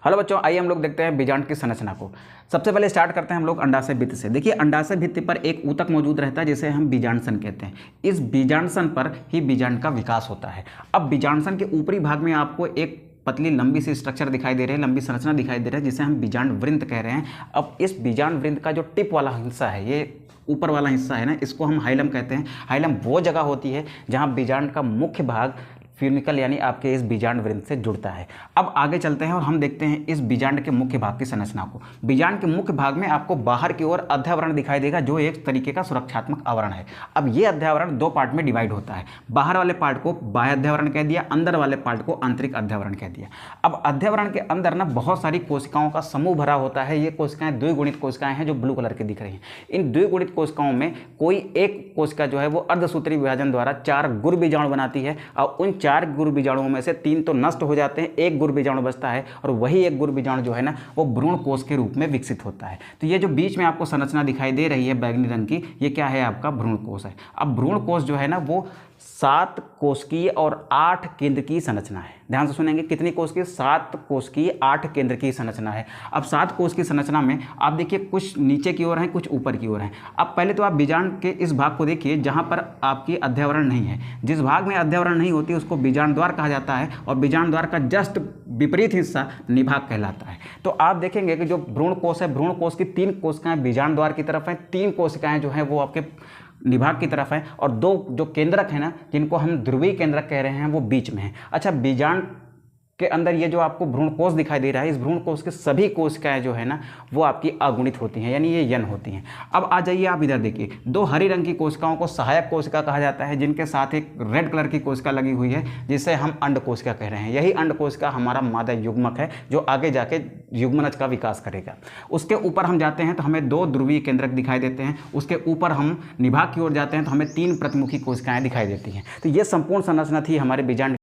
Hello बच्चों, आइए हम लोग देखते हैं बीजांड की संरचना को। सबसे पहले स्टार्ट करते हैं हम लोग अंडाशय भित्ति से। देखिए, अंडाशय भित्ति पर एक ऊतक मौजूद रहता है जिसे हम बीजांडसन कहते हैं। इस बीजांडसन पर ही बीजांड का विकास होता है। अब बीजांडसन के ऊपरी भाग में आपको एक पतली लंबी सी स्ट्रक्चर दिखाई दे रही है, लंबी संरचना दिखाई दे रही है जिसे हम बीजांड वृंत कह रहे हैं। अब इस बीजांड वृंत का जो टिप वाला हिस्सा है, ये ऊपर वाला हिस्सा है ना, इसको हम हाइलम कहते हैं। हाइलम वो जगह होती है जहाँ बीजांड का मुख्य भाग फ्यूनिकल यानी आपके इस बीजांड वृंत से जुड़ता है। अब आगे चलते हैं और हम देखते हैं इस बीजांड के मुख्य भाग की संरचना को। बीजांड के मुख्य भाग में आपको बाहर की ओर अध्यावरण दिखाई देगा जो एक तरीके का सुरक्षात्मक आवरण है। अब ये अध्यावरण दो पार्ट में डिवाइड होता है। बाहर वाले पार्ट को बाह्य अध्यावरण कह दिया, अंदर वाले पार्ट को आंतरिक अध्यावरण कह दिया। अब अध्यावरण के अंदर ना बहुत सारी कोशिकाओं का समूह भरा होता है। ये कोशिकाएं द्विगुणित कोशिकाएं हैं जो ब्लू कलर की दिख रही हैं। इन द्विगुणित कोशिकाओं में कोई एक कोशिका जो है वो अर्धसूत्री विभाजन द्वारा 4 गुर बीजाणु बनाती है और उन 4 गुर बीजाणुओं में से 3 तो नष्ट हो जाते हैं, एक गुर बीजाणु बचता है और वही एक गुर बीजाणु जो है ना वो भ्रूण कोश के रूप में विकसित होता है। तो ये जो बीच में आपको संरचना दिखाई दे रही है बैगनी रंग की, ये क्या है? आपका भ्रूण कोश है। अब भ्रूण कोश जो है ना वो 7 कोशिकीय और 8 केंद्रकीय संरचना है। ध्यान से सुनेंगे, कितनी कोशिकीय? 7 कोशिकीय 8 केंद्रकीय संरचना है। अब 7 कोश की संरचना में आप देखिए कुछ नीचे की ओर है, कुछ ऊपर की ओर है। अब पहले तो आप बीजांड के इस भाग को देखिए जहां पर आपकी अध्यावरण नहीं है। जिस भाग में अध्यावरण नहीं होती उसको बीजांड द्वार कहा जाता है और बीजांड द्वार का जस्ट विपरीत हिस्सा निभाग कहलाता है। तो आप देखेंगे कि जो भ्रूण कोश है, भ्रूण कोश की 3 कोशिकाएं बीजांड द्वार की तरफ हैं, 3 कोशिकाएं जो हैं वो आपके निभाग की तरफ है और 2 जो केंद्रक है ना जिनको हम ध्रुवीय केंद्रक कह रहे हैं वो बीच में है। अच्छा, बीजांड के अंदर ये जो आपको भ्रूण कोश दिखाई दे रहा है, इस भ्रूण कोश के सभी कोशिकाएं जो है ना वो आपकी अगुणित होती हैं, यानी ये यन होती हैं। अब आ जाइए आप इधर देखिए, 2 हरी रंग की कोशिकाओं को सहायक कोशिका कहा जाता है जिनके साथ एक रेड कलर की कोशिका लगी हुई है जिसे हम अंड कोशिका कह रहे हैं। यही अंड कोशिका हमारा मादा युग्मक है जो आगे जाके युग्मनज का विकास करेगा। उसके ऊपर हम जाते हैं तो हमें 2 ध्रुवीय केंद्रक दिखाई देते हैं। उसके ऊपर हम निभाग की ओर जाते हैं तो हमें 3 प्रतिमुखी कोशिकाएं दिखाई देती हैं। तो ये संपूर्ण संरचना थी हमारे बीजांड